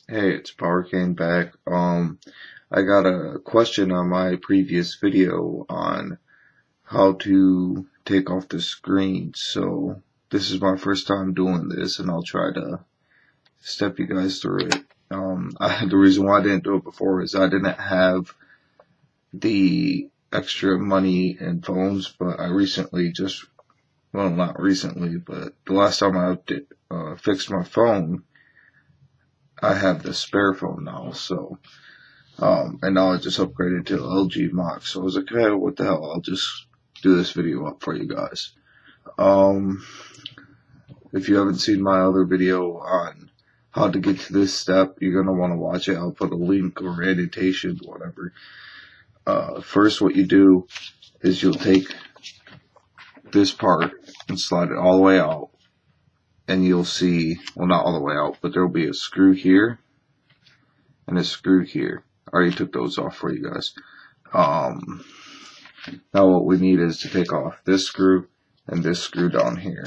Hey, it's Power Cane back. I got a question on my previous video on how to take off the screen. So this is my first time doing this, and I'll try to step you guys through it. The reason why I didn't do it before is I didn't have the extra money and phones, but I recently well, not recently, but the last time I fixed my phone, I have the spare phone now, so, and now I just upgraded to LG Max, so I was like, hey, what the hell, I'll just do this video up for you guys. If you haven't seen my other video on how to get to this step, you're gonna want to watch it. I'll put a link or annotation, whatever. First, what you do is you'll take this part and slide it all the way out. And you'll see, well, not all the way out, but there'll be a screw here and a screw here. I already took those off for you guys. Now what we need is to take off this screw and this screw down here.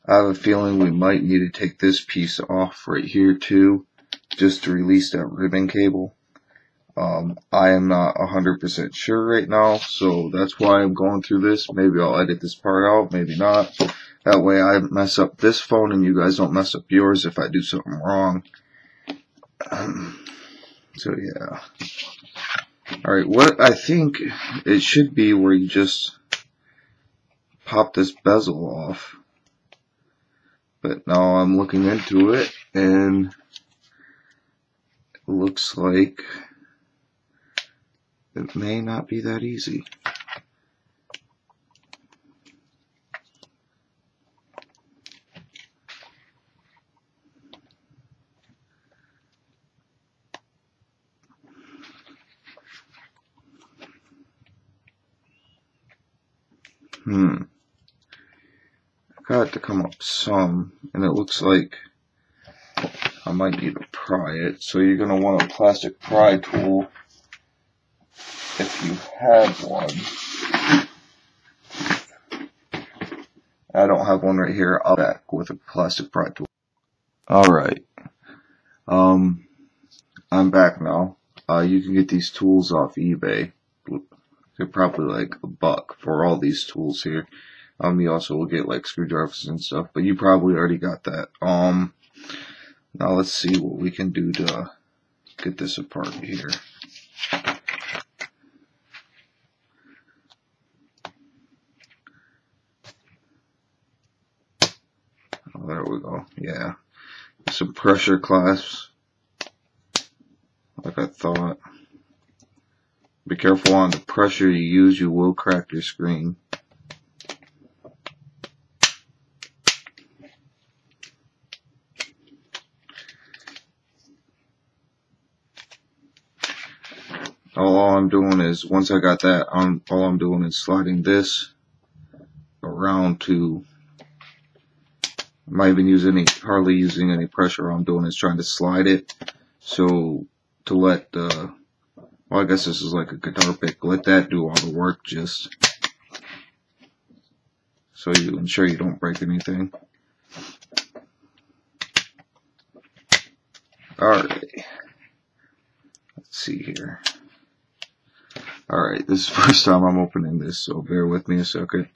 I have a feeling we might need to take this piece off right here too, just to release that ribbon cable. I am not 100% sure right now, so that's why I'm going through this. Maybe I'll edit this part out, maybe not. That way I mess up this phone and you guys don't mess up yours if I do something wrong. So yeah. Alright, what I think it should be where you just pop this bezel off. But now I'm looking into it and it looks like it may not be that easy. I got it to come up some, and it looks like I might need to pry it. So you're going to want a plastic pry tool. If you have one. I don't have one right here. I'll be back with a plastic pry tool. Alright. I'm back now. You can get these tools off eBay. They're probably like $1 for all these tools here. You also will get like screwdrivers and stuff, but you probably already got that. Now let's see what we can do to get this apart here. There we go. Yeah. Some pressure clasps. Like I thought. Be careful on the pressure you use. You will crack your screen. All I'm doing is, once I got that, all I'm doing is sliding this around to, I'm not even hardly using any pressure. All I'm doing is trying to slide it so to let the, well, I guess this is like a guitar pick, let that do all the work, just so you ensure you don't break anything. Alright, let's see here. Alright, this is the first time I'm opening this, so bear with me a second.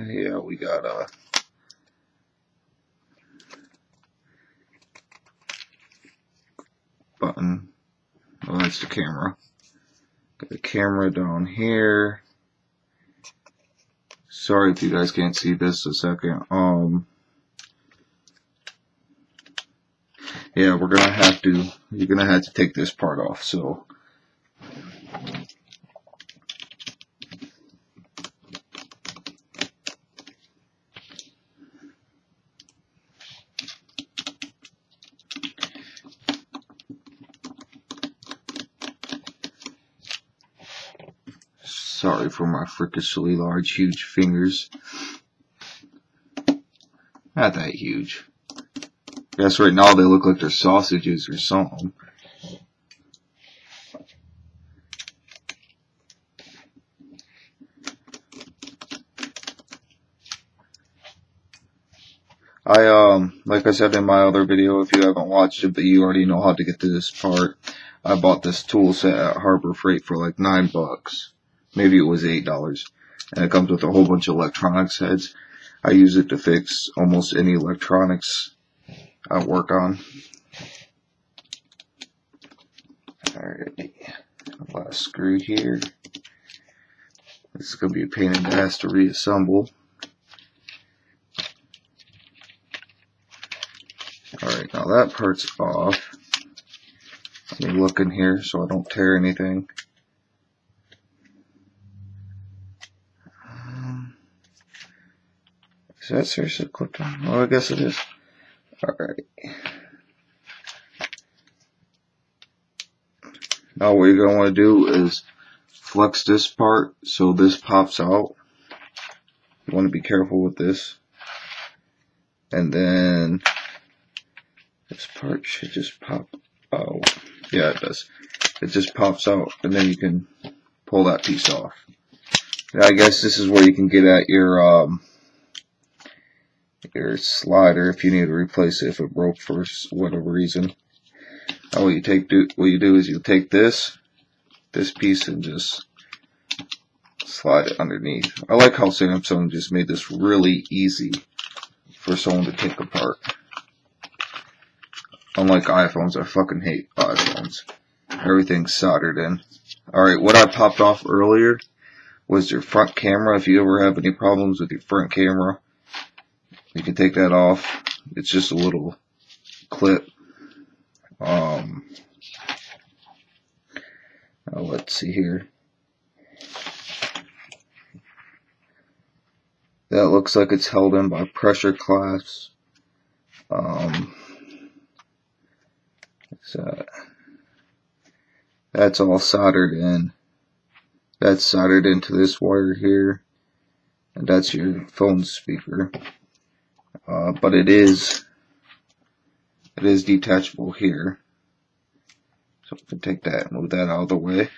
Yeah, we got a button. Well, that's the camera. Got the camera down here. Sorry if you guys can't see this a second. Yeah, you're gonna have to take this part off, so. Sorry for my freakishly large, huge fingers. Not that huge. I guess right now they look like they're sausages or something. Like I said in my other video, if you haven't watched it, but you already know how to get to this part, I bought this tool set at Harbor Freight for like $9. Maybe it was $8. And it comes with a whole bunch of electronics heads. I use it to fix almost any electronics I work on. Alright, last screw here. This is going to be a pain in the ass to reassemble. Alright, now that part's off. Let me look in here so I don't tear anything. Is that seriously clipped on? Well, I guess it is. Alright. Now what you're going to want to do is flex this part so this pops out. You want to be careful with this. And then this part should just pop out. Yeah, it does. It just pops out, and then you can pull that piece off. Now, I guess this is where you can get at your slider if you need to replace it if it broke for whatever reason. Now, what you do is you take this piece and just slide it underneath. I like how Samsung just made this really easy for someone to take apart. Unlike iPhones, I fucking hate iPhones. Everything's soldered in. Alright, what I popped off earlier was your front camera. If you ever have any problems with your front camera, you can take that off. It's just a little clip. Now let's see here. That looks like it's held in by pressure clasps. That's all soldered in. That's soldered into this wire here, and that's your phone speaker. But it is detachable here. So we can take that and move that out of the way.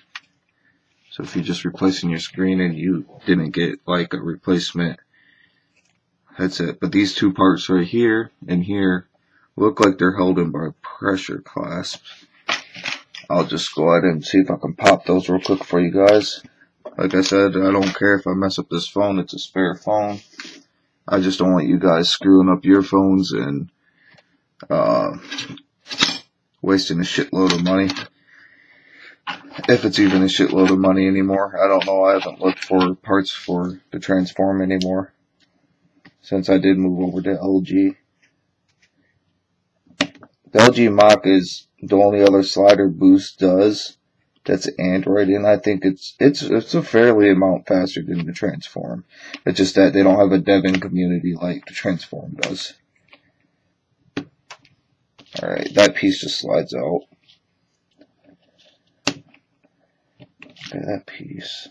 So if you're just replacing your screen and you didn't get like a replacement headset, but these two parts right here and here look like they're held in by pressure clasps. I'll just go ahead and see if I can pop those real quick for you guys. Like I said, I don't care if I mess up this phone. It's a spare phone. I just don't want you guys screwing up your phones and wasting a shitload of money. If it's even a shitload of money anymore. I don't know. I haven't looked for parts for the Transform anymore since I did move over to LG. The LG Mach is the only other slider Boost does that's Android, and I think it's a fairly amount faster than the Transform. It's just that they don't have a deving community like the Transform does. Alright, that piece just slides out. Okay, that piece.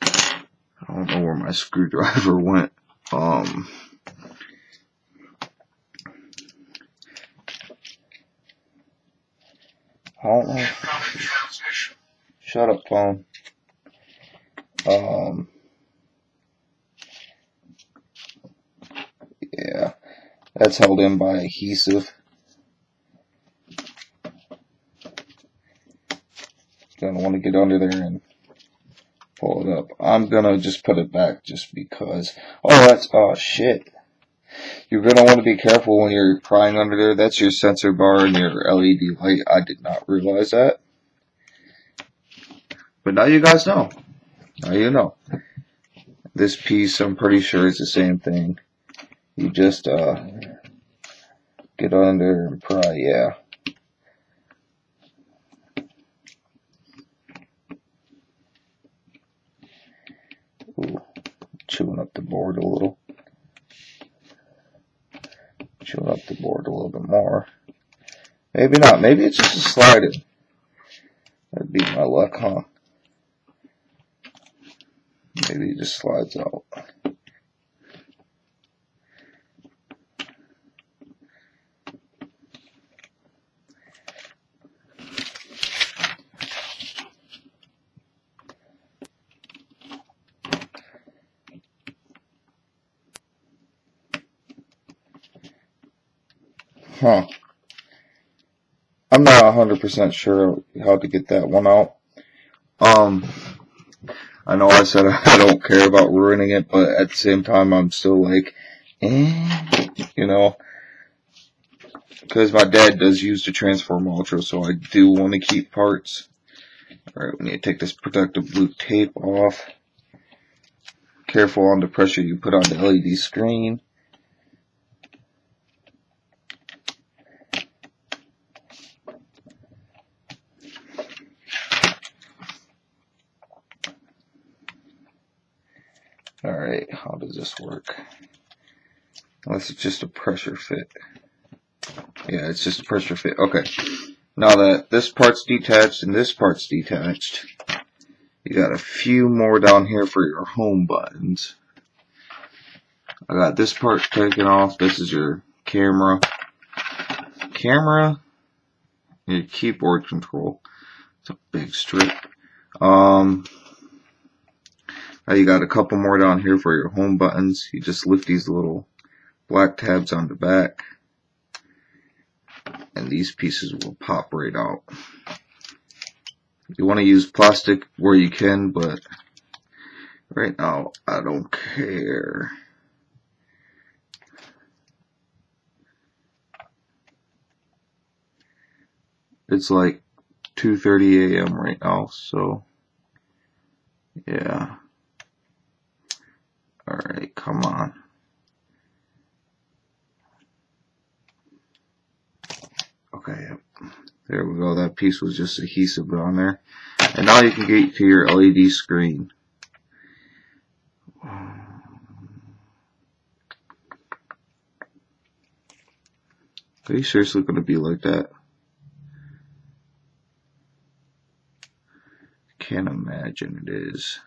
I don't know where my screwdriver went. I don't know. Shut up, phone. Yeah, that's held in by adhesive. Gonna want to get under there and pull it up. I'm gonna just put it back just because. Oh shit. You're going to want to be careful when you're prying under there. That's your sensor bar and your LED light. I did not realize that. But now you guys know. Now you know. This piece, I'm pretty sure, is the same thing. You just get under and pry, yeah. Ooh, chewing up the board a little. Chewing up the board a little bit more. Maybe not. Maybe it's just a sliding. That'd be my luck, huh? Maybe it just slides out. Huh. I'm not 100% sure how to get that one out. I know I said I don't care about ruining it, but at the same time, I'm still like, you know, because my dad does use the Transform Ultra, so I do want to keep parts. Alright, we need to take this protective blue tape off. Careful on the pressure you put on the LED screen. Alright, how does this work? Unless it's just a pressure fit. Yeah, it's just a pressure fit. Okay. Now that this part's detached and this part's detached, you got a few more down here for your home buttons. I got this part taken off. This is your camera. Your keyboard control. It's a big strip. Now you got a couple more down here for your home buttons. You just lift these little black tabs on the back, and these pieces will pop right out. You want to use plastic where you can, but right now I don't care. It's like 2:30 a.m. right now, so yeah. Alright, come on. Okay, yep. There we go. That piece was just adhesive on there. And now you can get to your LED screen. Are you seriously going to be like that? Can't imagine it is.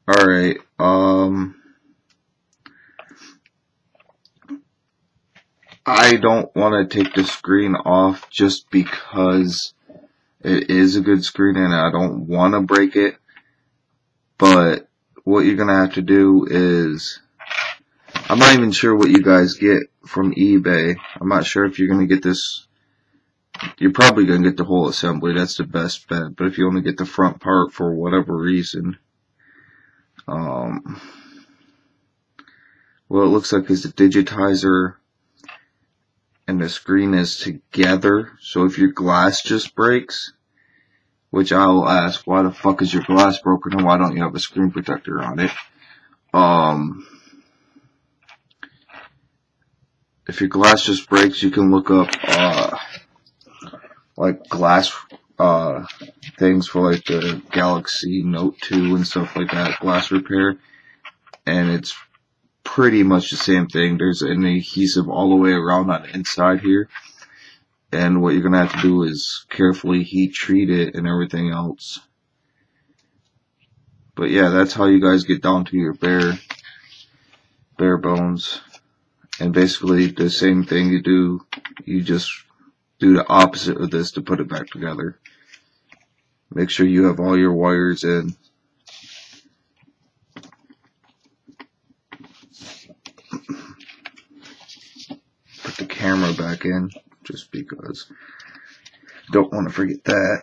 Alright, I don't want to take the screen off just because it is a good screen and I don't want to break it. But what you're going to have to do is, I'm not even sure what you guys get from eBay. I'm not sure if you're going to get this. You're probably going to get the whole assembly. That's the best bet. But if you only get the front part for whatever reason, what it looks like is the digitizer and the screen is together. So if your glass just breaks, which I'll ask, why the fuck is your glass broken and why don't you have a screen protector on it? If your glass just breaks, you can look up like glass things for like the Galaxy Note 2 and stuff like that, glass repair, and it's pretty much the same thing. There's an adhesive all the way around on the inside here, and what you're gonna have to do is carefully heat treat it and everything else. But yeah, that's how you guys get down to your bare bones. And basically the same thing you do, you just do the opposite of this to put it back together. Make sure you have all your wires in. Put the camera back in, just because. Don't want to forget that.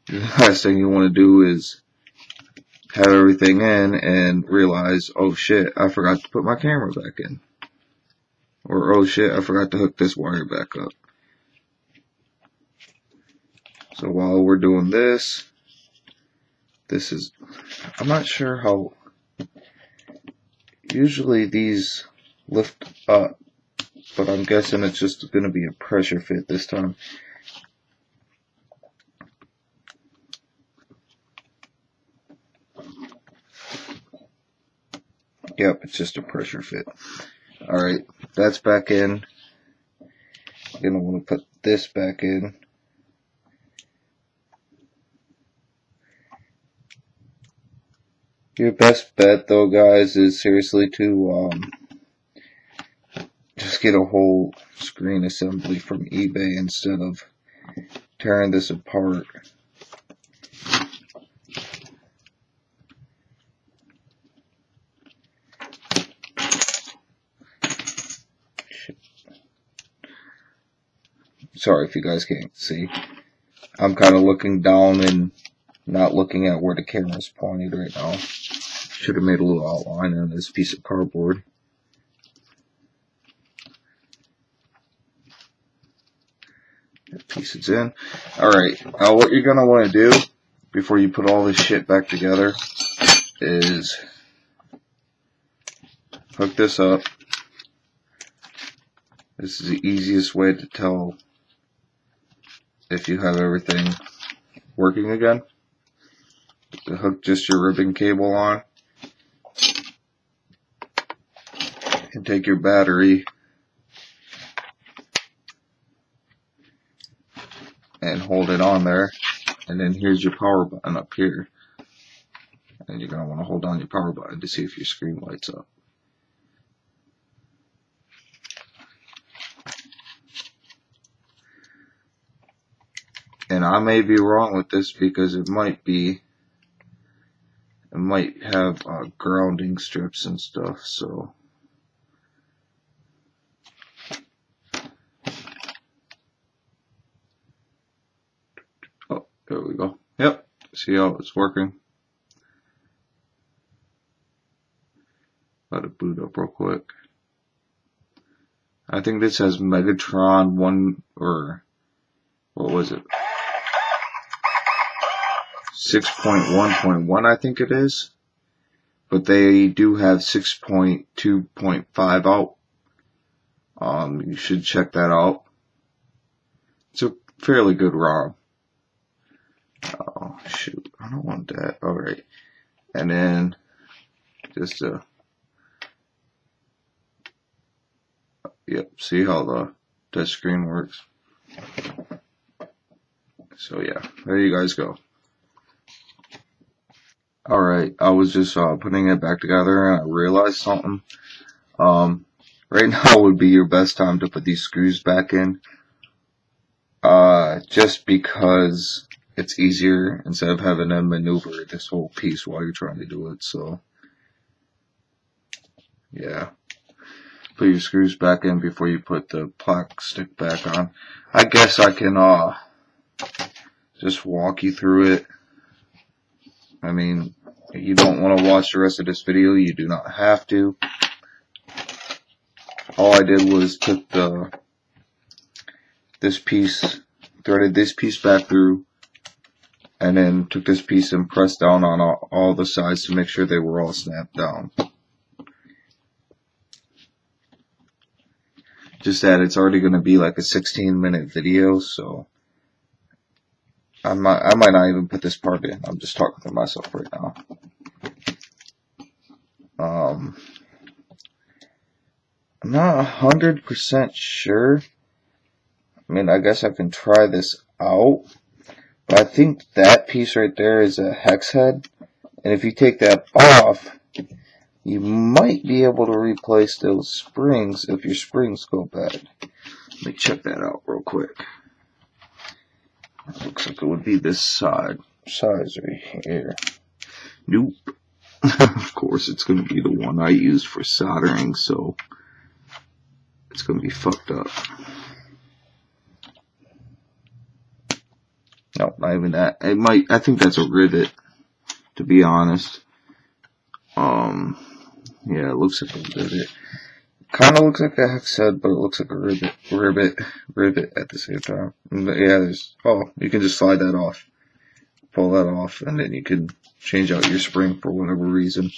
The last thing you want to do is have everything in and realize, oh shit, I forgot to put my camera back in. Or, oh shit, I forgot to hook this wire back up. So while we're doing this is, I'm not sure how, usually these lift up, but I'm guessing it's just going to be a pressure fit this time. Yep, it's just a pressure fit. Alright, that's back in. You're gonna want to put this back in. Your best bet though, guys, is seriously to just get a whole screen assembly from eBay instead of tearing this apart. Sorry if you guys can't see. I'm kind of looking down and not looking at where the camera's pointed right now. Should have made a little outline on this piece of cardboard. That piece is in. Alright, now what you're going to want to do before you put all this shit back together is hook this up. This is the easiest way to tell if you have everything working again. To hook just your ribbon cable on and take your battery and hold it on there, and then here's your power button up here, and you're going to want to hold down your power button to see if your screen lights up. And I may be wrong with this because it might have grounding strips and stuff, so oh, there we go. Yep, see how it's working. Let it boot up real quick. I think this has Megatron 1, or what was it? 6.1.1, I think it is. But they do have 6.2.5 out. You should check that out. It's a fairly good ROM. Oh, shoot. I don't want that. Alright. And then, just yep, see how the touch screen works. So yeah, there you guys go. Alright, I was just putting it back together and I realized something. Right now would be your best time to put these screws back in. Just because it's easier instead of having to maneuver this whole piece while you're trying to do it, so yeah. Put your screws back in before you put the plastic back on. I guess I can just walk you through it. I mean, if you don't want to watch the rest of this video, you do not have to. All I did was took this piece, threaded this piece back through, and then took this piece and pressed down on all the sides to make sure they were all snapped down. Just that it's already going to be like a 16-minute video, so I might not even put this part in. I'm just talking to myself right now. I'm not 100% sure. I mean, I guess I can try this out. But I think that piece right there is a hex head. And if you take that off, you might be able to replace those springs if your springs go bad. Let me check that out real quick. Looks like it would be this size right here. Nope. Of course, it's going to be the one I used for soldering, so it's going to be fucked up. No, not even that. It might. I think that's a rivet, to be honest. Yeah, it looks like a rivet. Kind of looks like a hex head, but it looks like a rivet at the same time. But yeah, you can just slide that off, pull that off, and then you can change out your spring for whatever reason.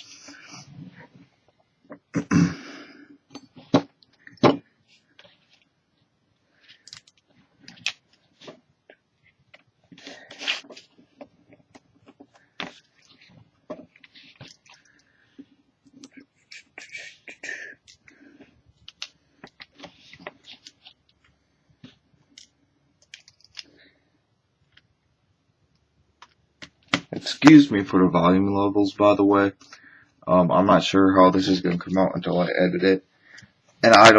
Excuse me for the volume levels, by the way. I'm not sure how this is going to come out until I edit it. And I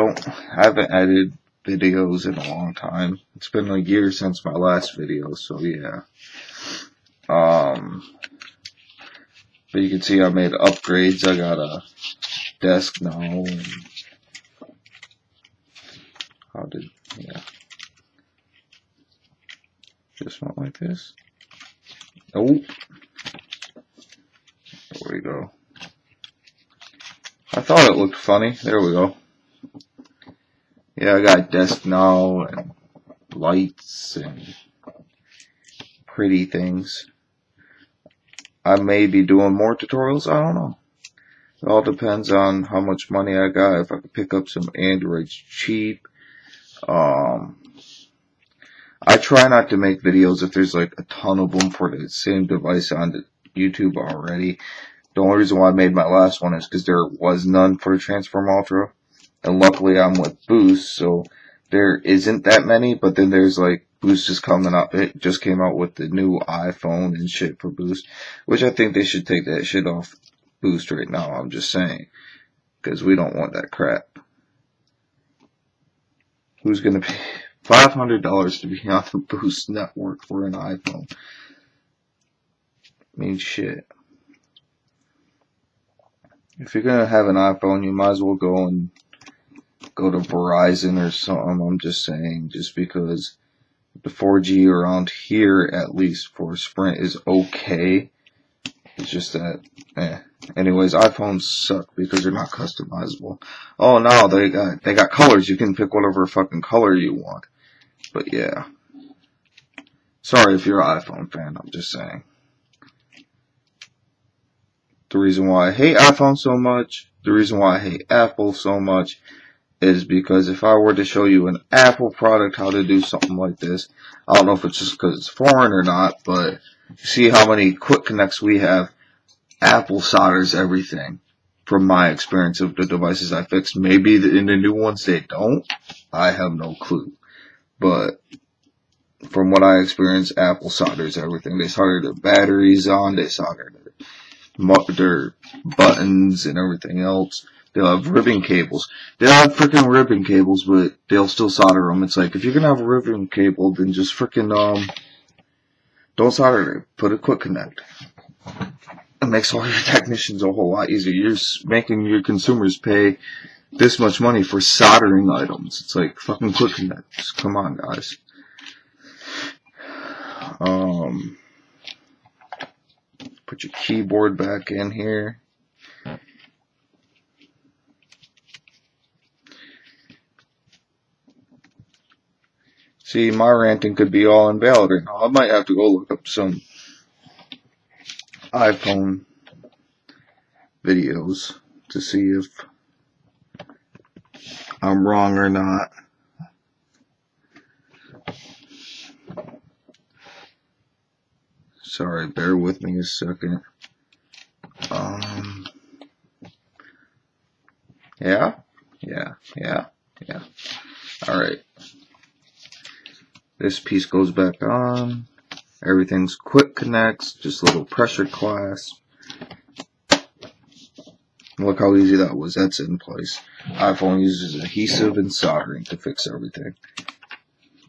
haven't edited videos in a long time. It's been a year since my last video, so yeah. But you can see I made upgrades. I got a desk now, and just went like this. Nope. There we go. I thought it looked funny. There we go. Yeah, I got a desk now, and lights, and pretty things. I may be doing more tutorials, I don't know. It all depends on how much money I got, if I can pick up some Androids cheap. I try not to make videos if there's like a ton of them for the same device on YouTube already. The only reason why I made my last one is because there was none for the Transform Ultra. And luckily I'm with Boost, so there isn't that many, but then there's like Boost is coming up. It just came out with the new iPhone and shit for Boost, which I think they should take that shit off Boost right now, I'm just saying. Because we don't want that crap. Who's gonna pay $500 to be on the Boost network for an iPhone? I mean, shit. If you're gonna have an iPhone, you might as well go to Verizon or something. I'm just saying, just because the 4G around here, at least for Sprint, is okay. It's just that, Anyways, iPhones suck because they're not customizable. Oh no, they got colors. You can pick whatever fucking color you want. But yeah. Sorry if you're an iPhone fan, I'm just saying. The reason why I hate iPhone so much, the reason why I hate Apple so much, is because if I were to show you an Apple product how to do something like this, I don't know if it's just because it's foreign or not, but you see how many quick connects we have. Apple solders everything, from my experience of the devices I fixed. Maybe in the new ones they don't. I have no clue. But from what I experienced, Apple solders everything. They solder their batteries on, they solder their buttons and everything else. They'll have ribbon cables. They'll have freaking ribbon cables, but they'll still solder them. It's like, if you're gonna have a ribbon cable, then just freaking, don't solder it. Put a quick connect. It makes all your technicians a whole lot easier. You're making your consumers pay this much money for soldering items. It's like fucking quick connects. Come on, guys. Put your keyboard back in here. See, my ranting could be all invalid right now. I might have to go look up some iPhone videos to see if I'm wrong or not. Sorry, bear with me a second. Yeah. Alright. This piece goes back on. Everything's quick connects, just little pressure clasp. Look how easy that was. That's in place. iPhone uses adhesive and soldering to fix everything.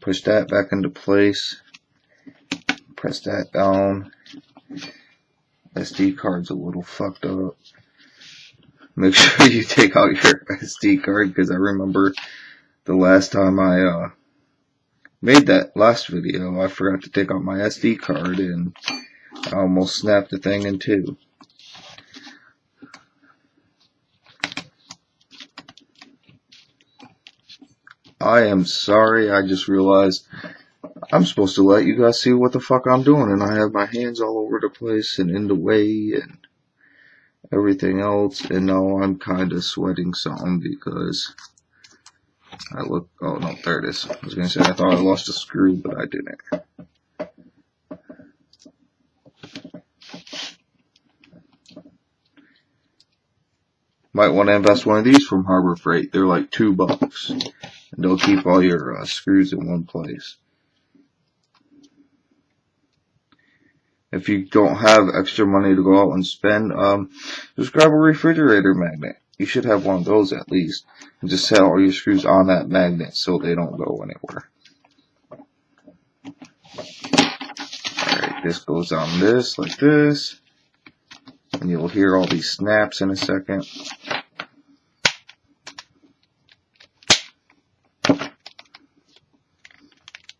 Push that back into place. Press that down. SD card's a little fucked up. Make sure you take out your SD card, because I remember the last time I made that last video, I forgot to take out my SD card and I almost snapped the thing in two. I am sorry, I just realized I'm supposed to let you guys see what the fuck I'm doing, and I have my hands all over the place and in the way and everything else, and now I'm kinda sweating something because I look, oh no, there it is. I was gonna say I thought I lost a screw, but I didn't. Might want to invest one of these from Harbor Freight. They're like $2, and they'll keep all your screws in one place. If you don't have extra money to go out and spend, just grab a refrigerator magnet. You should have one of those at least. And just set all your screws on that magnet so they don't go anywhere. Alright, this goes on this, like this. And you'll hear all these snaps in a second.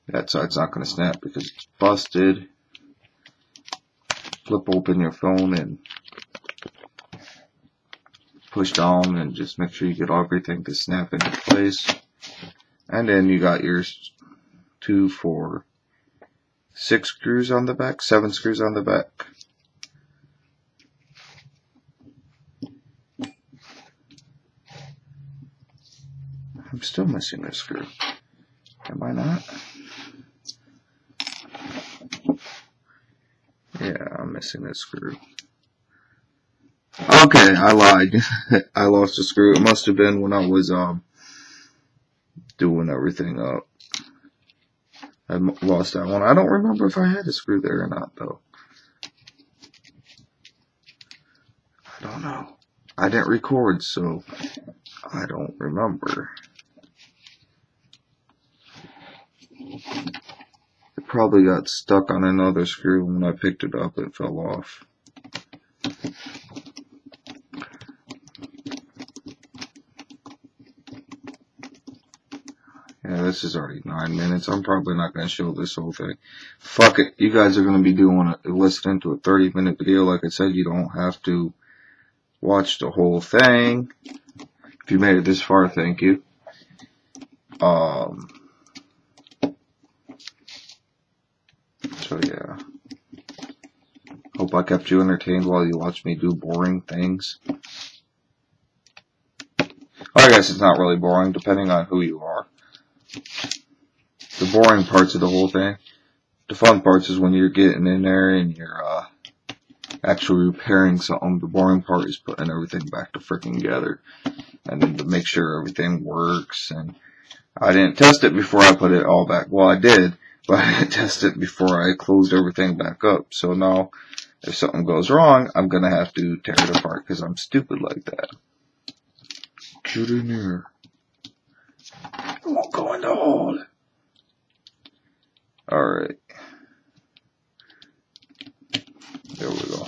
That side's not going to snap because it's busted. Flip open your phone and push down and just make sure you get everything to snap into place. And then you got your 2, 4, 6 screws on the back, 7 screws on the back. I'm still missing a screw. Am I not? Yeah, I'm missing a screw. Okay, I lied. I lost a screw. It must have been when I was doing everything up. I lost that one. I don't remember if I had a screw there or not, though. I don't know. I didn't record, so I don't remember. It probably got stuck on another screw. When I picked it up, it fell off. Yeah, this is already 9 minutes. I'm probably not going to show this whole thing. Fuck it. You guys are going to be listening to a 30-minute video. Like I said, you don't have to watch the whole thing. If you made it this far, thank you. So yeah. Hope I kept you entertained while you watched me do boring things. I guess it's not really boring, depending on who you are. The boring parts of the whole thing. The fun parts is when you're getting in there and you're actually repairing something. The boring part is putting everything back to freaking together. And then to make sure everything works. And I didn't test it before I put it all back. Well, I did, but I didn't test it before I closed everything back up. So now, if something goes wrong, I'm going to have to tear it apart because I'm stupid like that. Get in there. I won't go in the hole. Alright. There we go.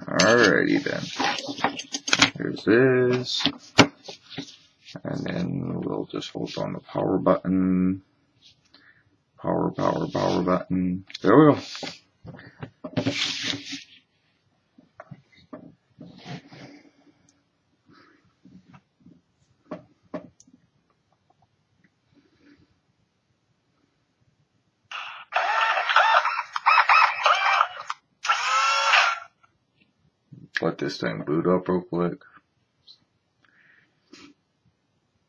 Alrighty then. Here's this. And then we'll just hold on the power button. Power button. There we go. Let this thing boot up real quick.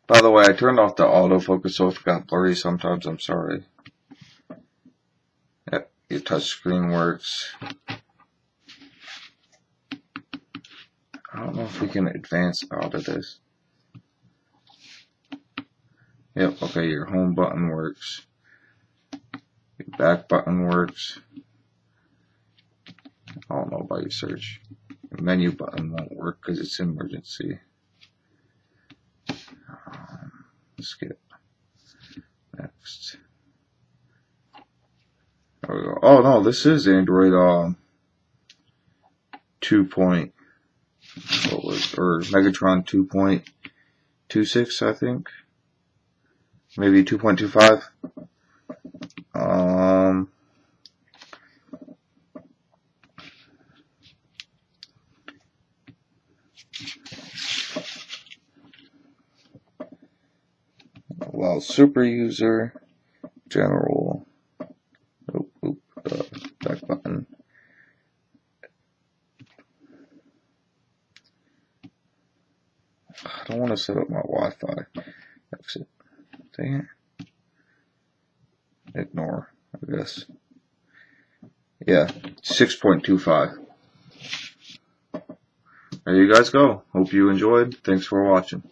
By the way, I turned off the autofocus so if it got blurry sometimes, I'm sorry. Yep, your touch screen works. I don't know if we can advance out of this. Yep, okay, your home button works. Your back button works. I don't know about your search. The menu button won't work because it's emergency. Skip. Next. There we go. Oh no, this is Android 2. What was or Megatron 2.26, I think. Maybe 2.25. Allow super user, general, back button. I don't want to set up my Wi-Fi. Exit. Dang it. Ignore, I guess. Yeah, 6.25. There you guys go. Hope you enjoyed. Thanks for watching.